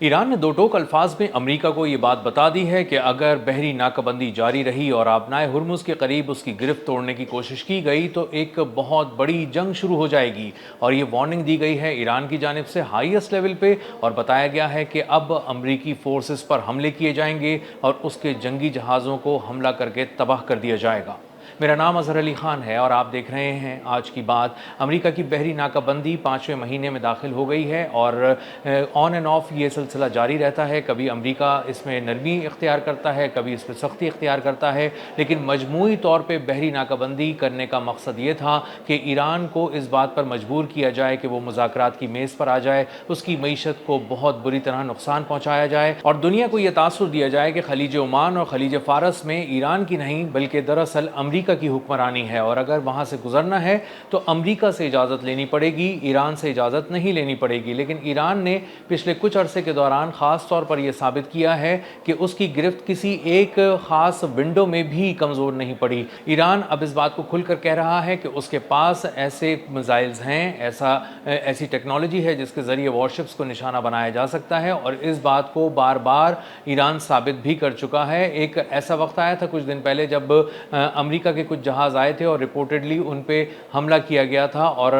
Iran ने दो टोक अल्फाज में अमेरिका को ये बात बता दी है कि अगर बहरी नाकाबंदी जारी रही और आबनाए हुर्मुज़ के करीब उसकी गिरफ्त तोड़ने की कोशिश की गई तो एक बहुत बड़ी जंग शुरू हो जाएगी। और ये वार्निंग दी गई है ईरान की जानिब से हाईएस्ट लेवल पे, और बताया गया है कि अब अमरीकी फोर्सेस पर हमले किए जाएंगे और उसके जंगी जहाज़ों को हमला करके तबाह कर दिया जाएगा। मेरा नाम अजहर अली ख़ान है और आप देख रहे हैं आज की बात। अमेरिका की बहरी नाकाबंदी 5वें महीने में दाखिल हो गई है और ऑन एंड ऑफ ये सिलसिला जारी रहता है। कभी अमेरिका इसमें नरमी इख्तियार करता है, कभी इस पर सख्ती इख्तियार करता है, लेकिन मजमूई तौर पर बहरी नाकाबंदी करने का मकसद ये था कि ईरान को इस बात पर मजबूर किया जाए कि वो मुज़ाकरात की मेज़ पर आ जाए, उसकी मईशत को बहुत बुरी तरह नुकसान पहुँचाया जाए और दुनिया को यह तासुर दिया जाए कि खलीज ओमान और खलीज फ़ारस में ईरान की नहीं बल्कि दरअसल अमेरिका की हुक्मरानी है, और अगर वहां से गुजरना है तो अमेरिका से इजाज़त लेनी पड़ेगी, ईरान से इजाज़त नहीं लेनी पड़ेगी। लेकिन ईरान ने पिछले कुछ अरसे के दौरान ख़ास तौर पर यह साबित किया है कि उसकी गिरफ्त किसी एक ख़ास विंडो में भी कमज़ोर नहीं पड़ी। ईरान अब इस बात को खुलकर कह रहा है कि उसके पास ऐसे मिसाइल्स हैं, ऐसी टेक्नोलॉजी है जिसके ज़रिए वॉरशिप्स को निशाना बनाया जा सकता है, और इस बात को बार बार ईरान साबित भी कर चुका है। एक ऐसा वक्त आया था कुछ दिन पहले जब अमेरिका के कुछ जहाज़ आए थे और रिपोर्टेडली उन पे हमला किया गया था और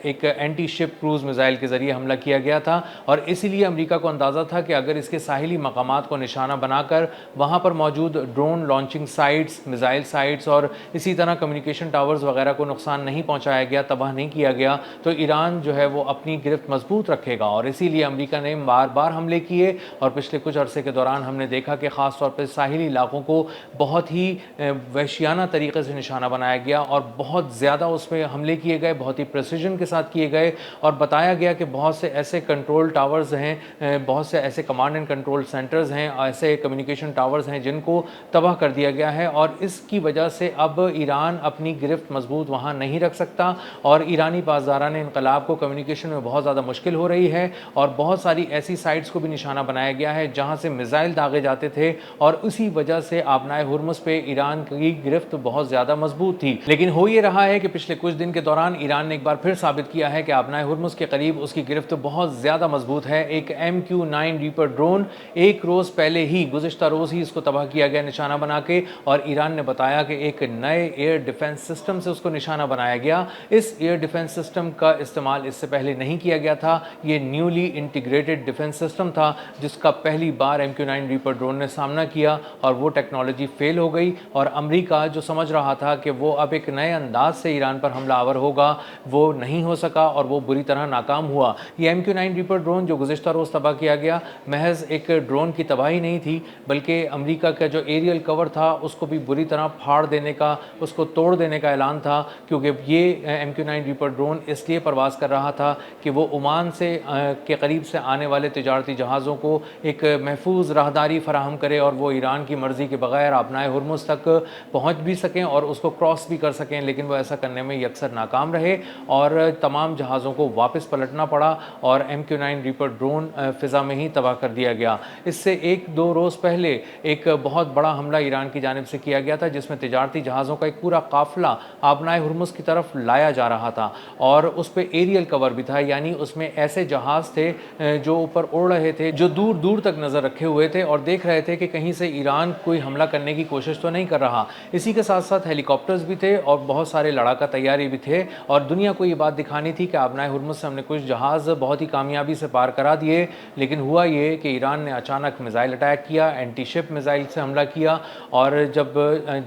एक एंटी शिप क्रूज़ मिसाइल के ज़रिए हमला किया गया था, और इसीलिए अमेरिका को अंदाज़ा था कि अगर इसके साहिली मकामात को निशाना बनाकर वहाँ पर मौजूद drone launching sites, missile sites और इसी तरह कम्युनिकेशन टावर्स वगैरह को नुकसान नहीं पहुँचाया गया, तबाह नहीं किया गया, तो ईरान जो है वो अपनी गिरफ्त मजबूत रखेगा। और इसीलिए अमेरिका ने बार बार हमले किए और पिछले कुछ अरसे के दौरान हमने देखा कि ख़ास तौर पर साहिली इलाकों को बहुत ही वहशियाना तरीके से निशाना बनाया गया और बहुत ज़्यादा उसमें हमले किए गए, बहुत ही प्रेसिजन के साथ किए गए, और बताया गया कि बहुत से ऐसे कंट्रोल टावर्स हैं, बहुत से ऐसे कमांड एंड कंट्रोल सेंटर्स हैं, ऐसे कम्युनिकेशन टावर्स हैं जिनको तबाह कर दिया गया है। और इसकी वजह से अब ईरान अपनी गिरफ्त मजबूत वहाँ नहीं रख सकता और ईरानी पासदारान इनकलाब को कम्युनिकेशन में बहुत ज़्यादा मुश्किल हो रही है, और बहुत सारी ऐसी साइट्स को भी निशाना बनाया गया है जहाँ से मिसाइल दागे जाते थे, और उसी वजह से आबनाए हुर्मुज़ पे ईरान की गिरफ्त बहुत ज़्यादा मजबूत थी। लेकिन हो ये रहा है कि पिछले कुछ दिन के दौरान ईरान ने एक बार फिर साबित किया है कि आबनाए हुर्मुज़ के करीब उसकी गिरफ्त बहुत ज़्यादा मजबूत है। एक MQ-9 रीपर ड्रोन एक रोज़ पहले ही, गुज़िश्ता रोज़ ही इसको तबाह किया गया निशाना बना के, और ईरान ने बताया कि एक नए एयर डिफेंस सिस्टम से उसको निशाना बनाया गया। इस एयर डिफेंस सिस्टम का इस्तेमाल इससे पहले नहीं किया गया था। ये न्यूली इंटीग्रेटेड डिफेंस सिस्टम था जिसका पहली बार MQ-9 रीपर ड्रोन ने सामना किया, और वो टेक्नोलॉजी फेल हो गई, और अमेरिका जो समझ रहा था कि वो अब एक नए अंदाज से ईरान पर हमलावर होगा, वो नहीं हो सका और वो बुरी तरह नाकाम हुआ। ये MQ-9 रीपर ड्रोन जो गुज़िश्ता रोज़ तबाह किया गया, महज एक ड्रोन की तबाही नहीं थी, बल्कि अमेरिका का जो एरियल कवर था उसको भी बुरी तरह फाड़ देने का, उसको तोड़ देने का ऐलान था, क्योंकि ये MQ-9 रीपर ड्रोन इसलिए परवाज़ कर रहा था कि वो ओमान से के करीब से आने वाले तिजारती जहाज़ों को एक महफूज राहदारी फराहम करे और वो ईरान की मर्ज़ी के बगैर आबनाए हुर्मुज़ तक पहुँच भी सकें और उसको क्रॉस भी कर सकें। लेकिन वो ऐसा करने में अक्सर नाकाम रहे और तमाम जहाज़ों को वापस पलटना पड़ा और MQ-9 रीपर ड्रोन फ़िज़ा में ही तबाह कर दिया गया। इससे एक दो रोज़ पहले एक बहुत बड़ा हमला ईरान की जानिब से किया गया था जिसमें तिजारती जहाज़ों का एक पूरा काफ़िला आबनाए हुर्मुज़ की तरफ लाया जा रहा था, और उस पर एरियल कवर भी था, यानी उसमें ऐसे जहाज़ थे जो ऊपर उड़ रहे थे, जो दूर दूर तक नज़र रखे हुए थे और देख रहे थे कि कहीं से ईरान कोई हमला करने की कोशिश तो नहीं कर रहा। इसी के साथ साथ हेलीकॉप्टर्स भी थे और बहुत सारे लड़ाका तैयारी भी थे, और दुनिया को ये बात दिखानी थी कि आबनाए हुर्मुज़ से हमने कुछ जहाज़ बहुत ही कामयाबी से पार करा दिए। लेकिन हुआ ये कि ईरान ने अचानक मिसाइल अटैक किया, एंटी शिप मिसाइल से हमला किया, और जब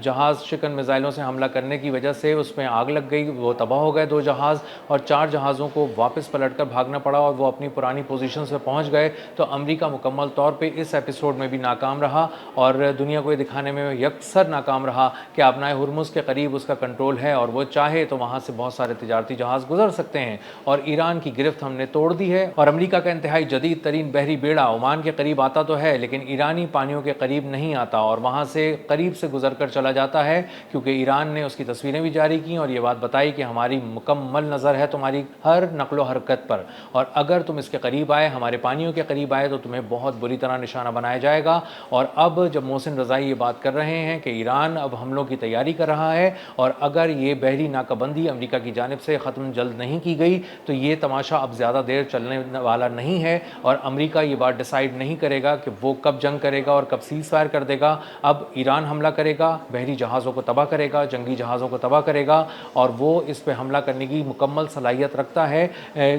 जहाज़ शिकन मिसाइलों से हमला करने की वजह से उसमें आग लग गई, वो तबाह हो गए 2 जहाज़, और 4 जहाज़ों को वापस पलटकर भागना पड़ा और वो अपनी पुरानी पोजीशन से पहुंच गए। तो अमेरिका मुकम्मल तौर पे इस एपिसोड में भी नाकाम रहा और दुनिया को ये दिखाने में यकसर नाकाम रहा कि आबनाए हुर्मुज़ के करीब उसका कंट्रोल है और वो चाहे तो वहाँ से बहुत सारे तिजारती जहाज़ गुजर सकते हैं, और ईरान की गिरफ्त हमने तोड़ दी है। और अमेरिका का इंतहाई जदीद तरीन बहरी बेड़ा ओमान के करीब आता तो है, लेकिन ईरानी पानियों के करीब नहीं आता और वहाँ से करीब से गुजर कर चला जाता है, क्योंकि ईरान ने उसकी तस्वीरें भी जारी की और ये बात बताई कि हमारी मुकम्मल नज़र है तुम्हारी हर नकलो हरकत पर, और अगर तुम इसके करीब आए, हमारे पानियों के करीब आए, तो तुम्हें बहुत बुरी तरह निशाना बनाया जाएगा। और अब जब मोहसिन रज़ाई ये बात कर रहे हैं कि ईरान अब हमलों की तैयारी تیاری کر رہا ہے، اور اگر یہ بحری ناکہ بندی امریکہ کی جانب سے ختم جلد نہیں کی گئی تو یہ تماشا اب زیادہ دیر چلنے والا نہیں ہے، اور امریکہ یہ بات ڈیسائیڈ نہیں کرے گا کہ وہ کب جنگ کرے گا اور کب سیز فائر کر دے گا۔ اب ایران حملہ کرے گا، بحری جہازوں کو تباہ کرے گا، جنگی جہازوں کو تباہ کرے گا، اور وہ اس پہ حملہ کرنے کی مکمل صلاحیت رکھتا ہے،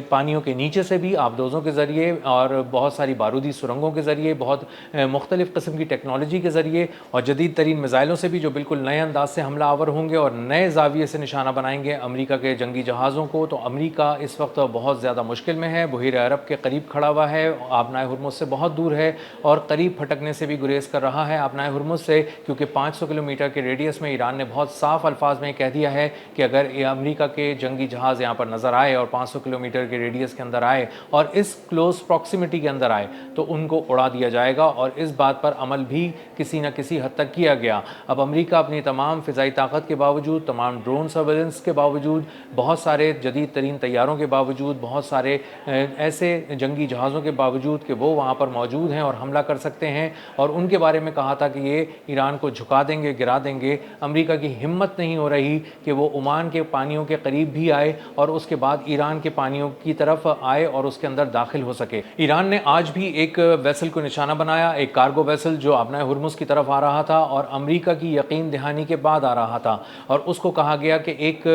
پانیوں کے نیچے سے بھی، آبدوزوں کے ذریعے، اور بہت ساری بارودی سرنگوں کے ذریعے، بہت مختلف قسم کی ٹیکنالوجی کے ذریعے، اور جدید ترین میزائلوں سے بھی، جو بالکل نئے انداز سے حملہ آور ہوں گے اور نئے زاویے سے نشانہ بنائیں گے امریکہ کے جنگی جہازوں کو۔ تو امریکہ اس وقت بہت زیادہ مشکل میں ہے، بحیرہ عرب کے قریب کھڑا ہوا ہے، آبنائے ہرمز سے بہت دور ہے، اور قریب پھٹکنے سے بھی گریز کر رہا ہے آبنائے ہرمز سے، کیونکہ 500 کلومیٹر کے ریڈیس میں ایران نے بہت صاف الفاظ میں کہہ دیا ہے کہ اگر امریکہ کے جنگی جہاز یہاں پر نظر آئے اور 500 کلومیٹر کے ریڈیس کے اندر آئے اور اس کلوز پراکسیمیٹی کے اندر آئے تو ان کو اڑا دیا جائے گا، اور اس بات پر عمل بھی کسی نہ کسی حد تک کیا گیا۔ اب امریکہ اپنی تمام فضائی طاقت کے باوجود، تمام ڈرون سرویلنس کے باوجود، بہت سارے جدید ترین طیاروں کے باوجود، بہت سارے ایسے جنگی جہازوں کے باوجود کہ وہ وہاں پر موجود ہیں اور حملہ کر سکتے ہیں، اور ان کے بارے میں کہا تھا کہ یہ ایران کو جھکا دیں گے، گرا دیں گے، امریکہ کی ہمت نہیں ہو رہی کہ وہ عمان کے پانیوں کے قریب بھی آئے اور اس کے بعد ایران کے پانیوں کی طرف آئے اور اس کے اندر داخل ہو سکے۔ ایران نے آج بھی ایک ویسل کو نشانہ بنایا، ایک کارگو ویسل جو آبنائے ہرمز کی طرف آ رہا تھا اور امریکہ کی یقین دہانی کے بعد آ رہا تھا، اور اس کو کہا گیا کہ ایک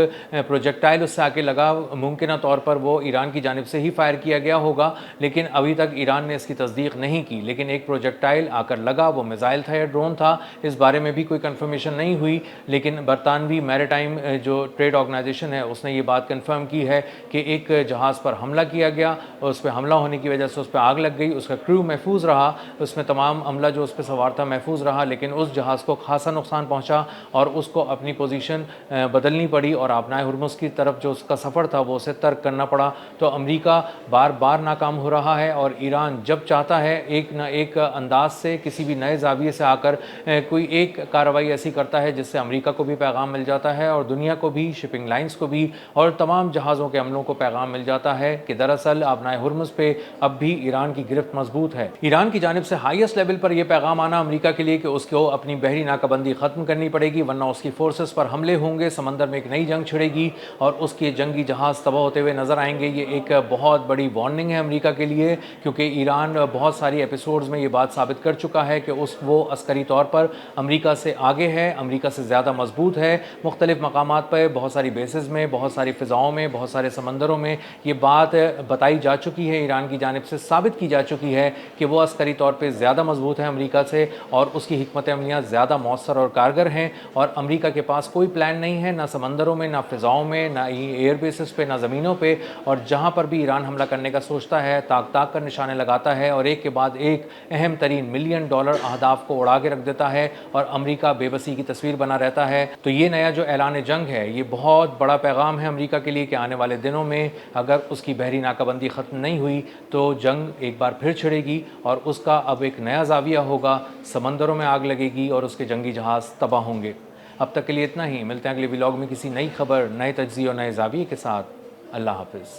پروجیکٹائل اس سے آ کے لگا، ممکنہ طور پر وہ ایران کی جانب سے ہی فائر کیا گیا ہوگا، لیکن ابھی تک ایران نے اس کی تصدیق نہیں کی، لیکن ایک پروجیکٹائل آ کر لگا، وہ میزائل تھا یا ڈرون تھا اس بارے میں بھی کوئی کنفرمیشن نہیں ہوئی، لیکن برطانوی میریٹائم جو ٹریڈ آرگنائزیشن ہے اس نے یہ بات کنفرم کی ہے کہ ایک جہاز پر حملہ کیا گیا، اور اس پہ حملہ ہونے کی وجہ سے اس پہ آگ لگ گئی، اس کا کرو محفوظ رہا، اس میں تمام عملہ جو اس پہ سوار تھا محفوظ رہا، لیکن اس جہاز کو خاصا نقصان پہنچا اور اس کو اپنی پوزیشن بدلنی پڑی، اور آبنائے ہرمز کی طرف جو اس کا سفر تھا وہ اسے ترک کرنا پڑا۔ تو امریکہ بار بار ناکام ہو رہا ہے، اور ایران جب چاہتا ہے ایک نہ ایک انداز سے کسی بھی نئے زاویے سے آ کر کوئی ایک کارروائی ایسی کرتا ہے جس سے امریکہ کو بھی پیغام مل جاتا ہے اور دنیا کو بھی، شپنگ لائنز کو بھی اور تمام جہازوں کے عملوں کو پیغام مل جاتا ہے کہ دراصل آبنائے ہرمز پہ اب بھی ایران کی گرفت مضبوط ہے۔ ایران کی جانب سے ہائیسٹ لیول پر یہ پیغام آنا امریکہ کے لیے کہ اس کو اپنی بحری ناکہ بندی ختم کرنی پڑے گی، ورنہ اس کی فورسز پر حملے ہوں گے، سمندر میں ایک نئی جنگ چھڑے گی اور اس کے جنگی جہاز تباہ ہوتے ہوئے نظر آئیں گے۔ یہ ایک بہت بڑی وارننگ ہے امریکہ کے لیے، کیونکہ ایران بہت ساری ایپیسوڈز میں یہ بات ثابت کر چکا ہے کہ وہ عسکری طور پر امریکہ سے آگے ہے، امریکہ سے زیادہ مضبوط ہے، مختلف مقامات پر، بہت ساری بیسز میں، بہت ساری فضاؤں میں، بہت سارے سمندروں میں یہ بات بتائی جا چکی ہے، ایران کی جانب سے ثابت کی جا چکی ہے کہ وہ عسکری طور پہ زیادہ مضبوط ہے امریکہ سے، اور اس کی حکمت عملیاں زیادہ مؤثر اور کارگر ہیں، اور امریکہ کے پاس کوئی پلان نہیں ہے، نہ سمندروں میں، نہ فضاؤں میں، نہ ایئر بیسز پہ، نہ زمینوں پہ، اور جہاں پر بھی ایران حملہ کرنے کا سوچتا ہے تاک تاک کر نشانے لگاتا ہے اور ایک کے بعد ایک اہم ترین $ملین اہداف کو اڑا کے رکھ دیتا ہے، اور امریکہ بے بسی کی تصویر بنا رہتا ہے۔ تو یہ نیا جو اعلان جنگ ہے یہ بہت بڑا پیغام ہے امریکہ کے لیے کہ آنے والے دنوں میں اگر اس کی بحری ناکہ بندی ختم نہیں ہوئی تو جنگ ایک بار پھر چھڑے گی، اور اس کا اب ایک نیا زاویہ ہوگا، سمندروں میں آگ لگے گی اور اس کے جنگی جہاز تباہ ہوں گے۔ اب تک کے لیے اتنا ہی، ملتے ہیں اگلے ولاگ میں کسی نئی خبر، نئے تجزیے اور نئے زاویے کے ساتھ۔ اللہ حافظ۔